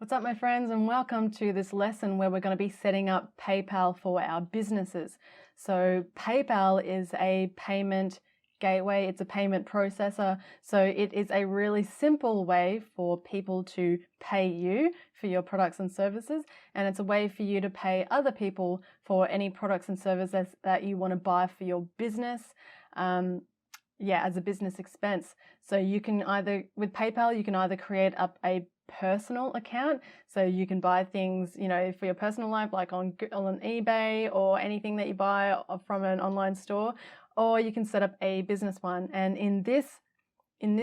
What's up, my friends, and welcome to this lesson where we're going to be setting up PayPal for our businesses. So PayPal is a payment gateway, it's a payment processor, so it is a really simple way for people to pay you for your products and services, and it's a way for you to pay other people for any products and services that you want to buy for your business. As a business expense. So you can with PayPal, you can either create up a personal account, so you can buy things, for your personal life, like on eBay or anything that you buy from an online store, or you can set up a business one. And in this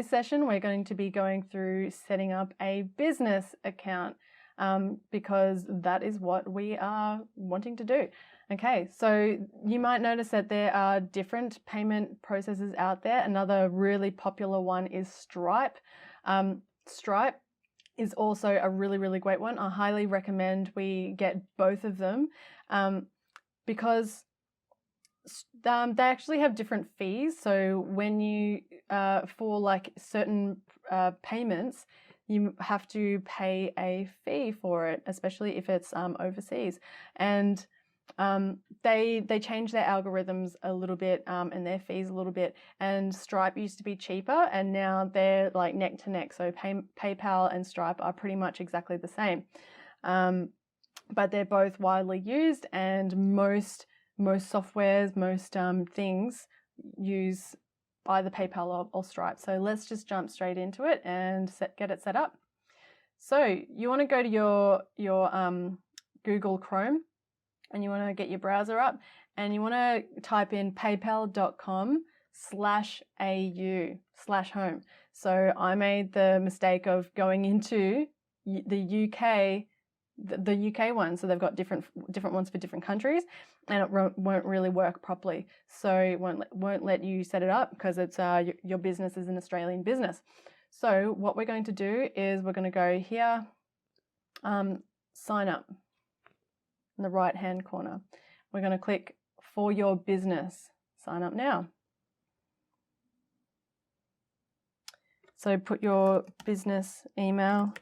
session, we're going to be going through setting up a business account because that is what we are wanting to do. Okay, so you might notice that there are different payment processors out there. Another really popular one is Stripe. Stripe is also a really, really great one. I highly recommend we get both of them because they actually have different fees. So when you, for like certain payments, you have to pay a fee for it, especially if it's overseas. And they changed their algorithms a little bit and their fees a little bit, and Stripe used to be cheaper and now they're like neck to neck. So PayPal and Stripe are pretty much exactly the same, but they're both widely used, and most softwares, most things use either PayPal or Stripe. So let's just jump straight into it and get it set up. So you want to go to your Google Chrome, and you want to get your browser up, and you want to type in paypal.com/au/home. So I made the mistake of going into the UK, the UK one. So they've got different ones for different countries, and it won't really work properly. So it won't let you set it up because it's your business is an Australian business. So what we're going to do is we're going to go here, sign up. In the right hand corner, we're going to click for your business, sign up now. So put your business email,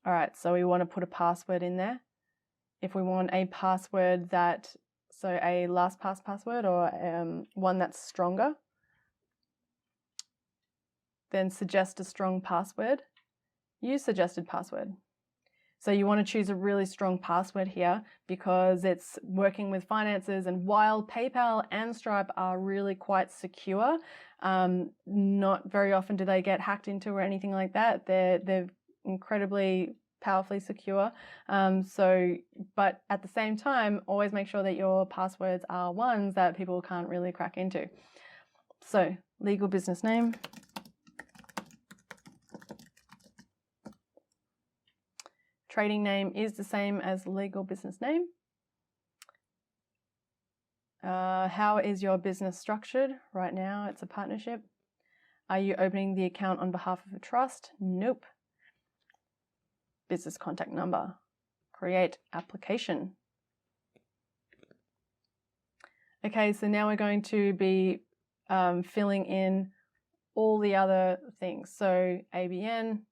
all right, so we want to put a password in there. If we want a password so a LastPass password or one that's stronger, then suggest a strong password. Use suggested password. So you want to choose a really strong password here because it's working with finances, and while PayPal and Stripe are really quite secure, not very often do they get hacked into or anything like that. They're incredibly powerfully secure. But at the same time, always make sure that your passwords are ones that people can't really crack into. So legal business name. Trading name is the same as legal business name. How is your business structured? Right now, it's a partnership. Are you opening the account on behalf of a trust? Nope. Business contact number. Create application. Okay, so now we're going to be filling in all the other things. So ABN.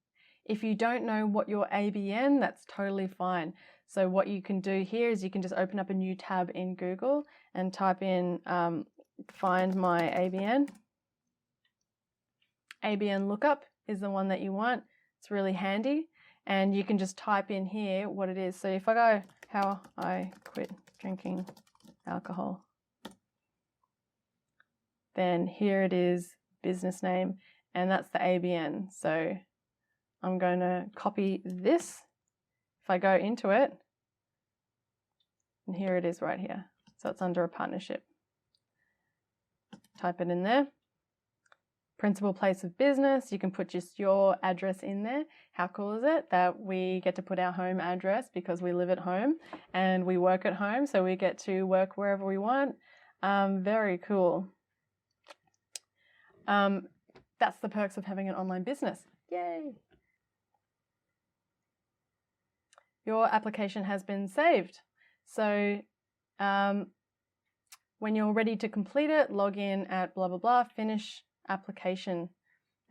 If you don't know what your ABN, that's totally fine. So what you can do here is you can just open up a new tab in Google and type in find my ABN. ABN lookup is the one that you want. It's really handy. And you can just type in here what it is. So if I go, how I quit drinking alcohol, then here it is, business name, and that's the ABN. So I'm going to copy this. If I go into it, and here it is right here. So it's under a partnership. Type it in there. Principal place of business, you can put just your address in there. How cool is it that we get to put our home address because we live at home and we work at home, so we get to work wherever we want. Very cool. That's the perks of having an online business. Yay! Your application has been saved. So when you're ready to complete it, log in at blah, blah, blah, finish application.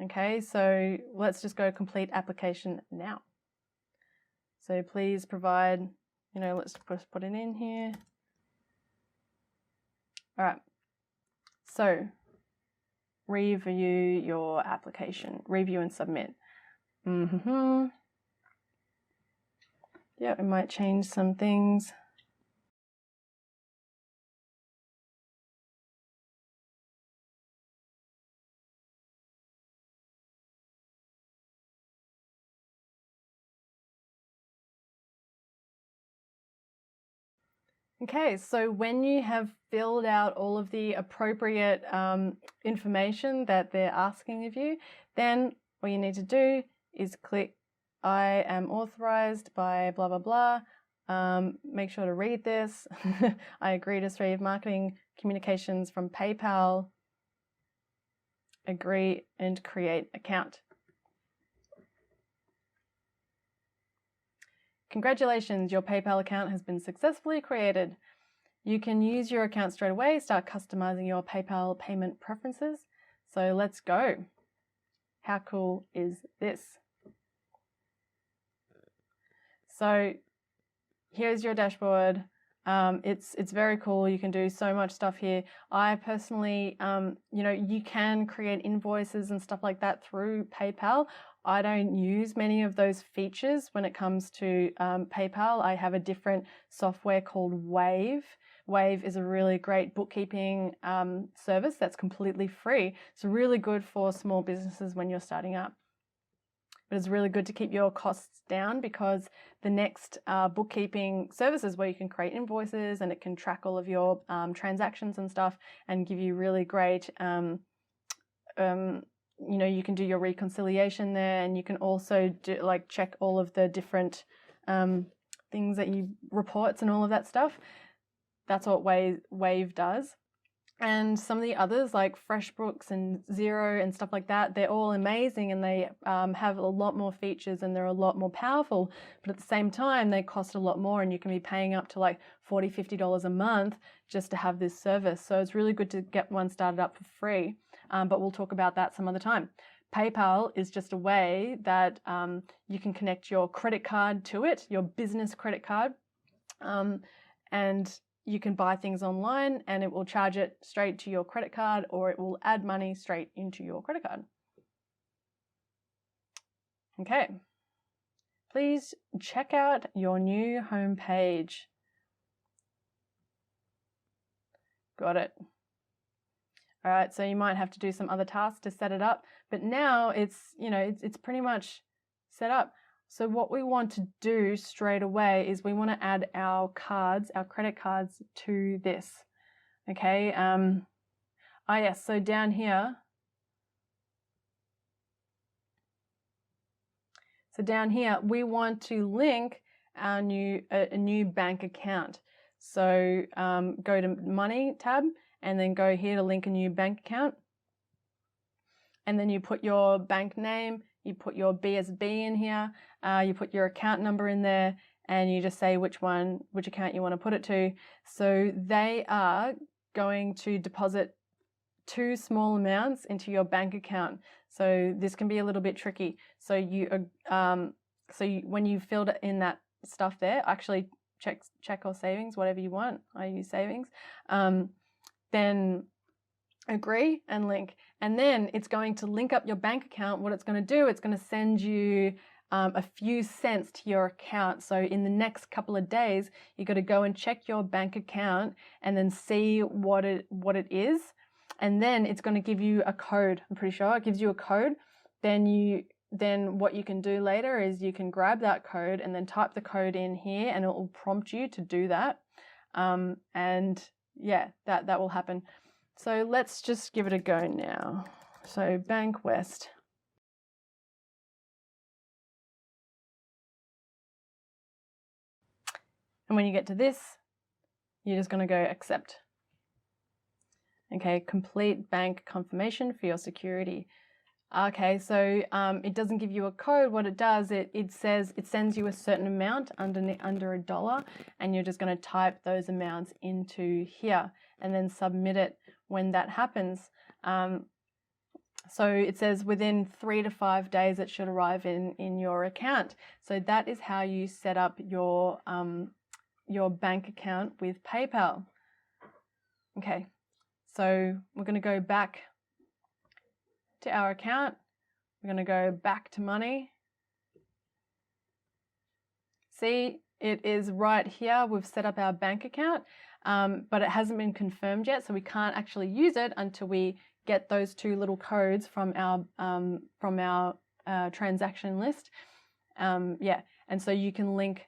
Okay, so let's just go complete application now. So please provide, let's put it in here. All right, so review your application, review and submit. Yeah, we might change some things. Okay, so when you have filled out all of the appropriate information that they're asking of you, then what you need to do is click I am authorized by blah, blah, blah. Make sure to read this. I agree to receive marketing communications from PayPal. Agree and create account. Congratulations, your PayPal account has been successfully created. You can use your account straight away, start customizing your PayPal payment preferences. So let's go. How cool is this? So here's your dashboard. It's very cool. You can do so much stuff here. I personally, you can create invoices and stuff like that through PayPal. I don't use many of those features when it comes to PayPal. I have a different software called Wave. Wave is a really great bookkeeping service that's completely free. It's really good for small businesses when you're starting up. But it's really good to keep your costs down, because the next bookkeeping services where you can create invoices and it can track all of your transactions and stuff and give you really great, you can do your reconciliation there, and you can also do check all of the different things that you reports and all of that stuff. That's what Wave does. And some of the others like FreshBooks and Xero and stuff like that, they're all amazing, and they have a lot more features and they're a lot more powerful, but at the same time they cost a lot more, and you can be paying up to like $40, $50 a month just to have this service. So it's really good to get one started up for free, but we'll talk about that some other time. PayPal is just a way that you can connect your credit card to it, your business credit card, and you can buy things online and it will charge it straight to your credit card, or it will add money straight into your credit card. Okay, please check out your new homepage. Got it. All right, so you might have to do some other tasks to set it up, but now it's pretty much set up. So what we want to do straight away is we want to add our cards, our credit cards, to this. Okay. Yes. So down here. So down here, we want to link our a new bank account. So go to Money tab and then go here to link a new bank account. And then you put your bank name, you put your BSB in here, you put your account number in there, and you just say which account you want to put it to. So they are going to deposit 2 small amounts into your bank account. So this can be a little bit tricky. So when you filled in that stuff there, actually check or savings, whatever you want. I use savings. Then agree and link, and then it's going to link up your bank account. What it's going to do, it's going to send you a few cents to your account. So in the next couple of days, you've got to go and check your bank account and then see what it is, and then it's going to give you a code. I'm pretty sure it gives you a code. Then what you can do later is you can grab that code and then type the code in here, and it will prompt you to do that. And yeah, that will happen. So let's just give it a go now. So Bank West. And when you get to this, you're just going to go accept. Okay, complete bank confirmation for your security. Okay, so it doesn't give you a code. What it does, it says it sends you a certain amount under $1, and you're just going to type those amounts into here and then submit it when that happens. So it says within 3 to 5 days it should arrive in your account. So that is how you set up your bank account with PayPal. Okay, so we're going to go back to our account. We're going to go back to money. See, it is right here. We've set up our bank account, but it hasn't been confirmed yet, so we can't actually use it until we get those 2 little codes from our transaction list. Yeah, and so you can link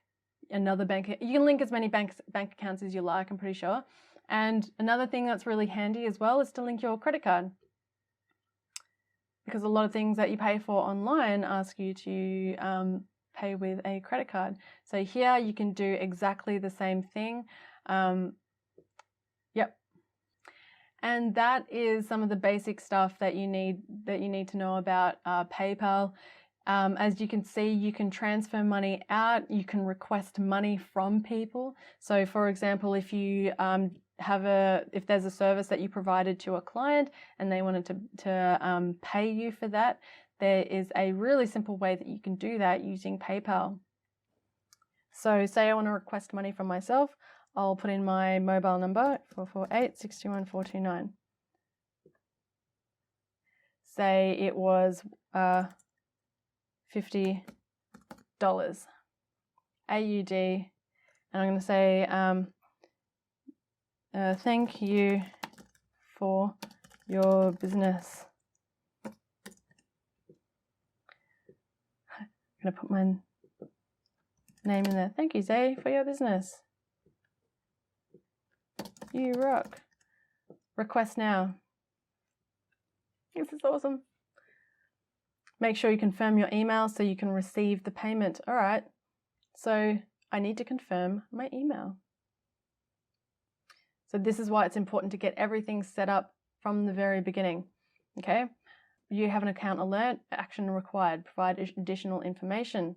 another bank. You can link as many bank accounts as you like, I'm pretty sure. And another thing that's really handy as well is to link your credit card, because a lot of things that you pay for online ask you to pay with a credit card. So here you can do exactly the same thing. Yep. And that is some of the basic stuff that you need to know about PayPal. As you can see, you can transfer money out. You can request money from people. So, for example, if you if there's a service that you provided to a client and they wanted to pay you for that, there is a really simple way that you can do that using PayPal. So say I want to request money from myself, I'll put in my mobile number, 448-621-429. Say it was $50 AUD, and I'm going to say thank you for your business. I'm going to put my name in there. Thank you, Zay, for your business. You rock. Request now. This is awesome. Make sure you confirm your email so you can receive the payment. All right, so I need to confirm my email. So this is why it's important to get everything set up from the very beginning. Okay, you have an account alert, action required, provide additional information.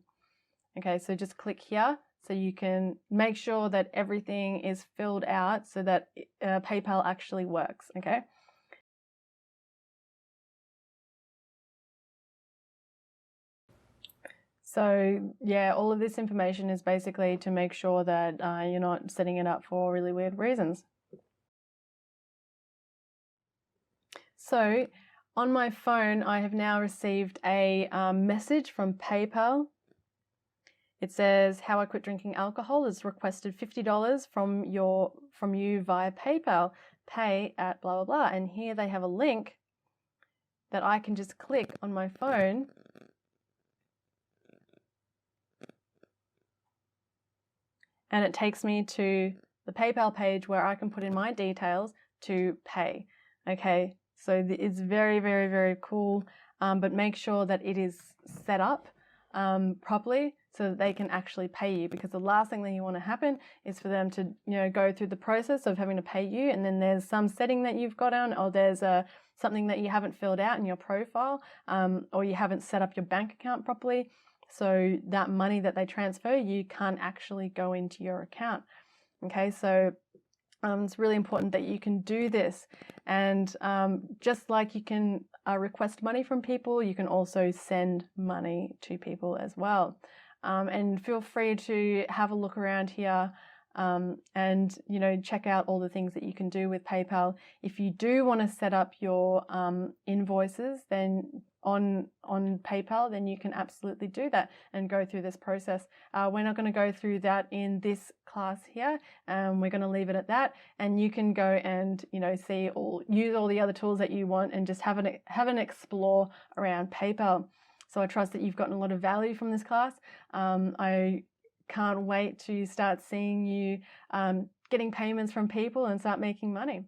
Okay, so just click here so you can make sure that everything is filled out so that PayPal actually works. Okay. So yeah, all of this information is basically to make sure that you're not setting it up for really weird reasons. So on my phone, I have now received a message from PayPal. It says, how I quit drinking alcohol has requested $50 from you via PayPal. Pay at blah, blah, blah. And here they have a link that I can just click on my phone. And it takes me to the PayPal page where I can put in my details to pay. Okay, so it's very, very, very cool, but make sure that it is set up properly so that they can actually pay you, because the last thing that you want to happen is for them to go through the process of having to pay you, and then there's some setting that you've got on, or there's something that you haven't filled out in your profile, or you haven't set up your bank account properly. So that money that they transfer, you can't actually go into your account. Okay, so it's really important that you can do this. And just like you can request money from people, you can also send money to people as well. And feel free to have a look around here and check out all the things that you can do with PayPal. If you do want to set up your invoices then on PayPal, then you can absolutely do that and go through this process. We're not going to go through that in this class here. We're going to leave it at that, and you can go and use all the other tools that you want and just have an explore around PayPal. So I trust that you've gotten a lot of value from this class. I can't wait to start seeing you getting payments from people and start making money.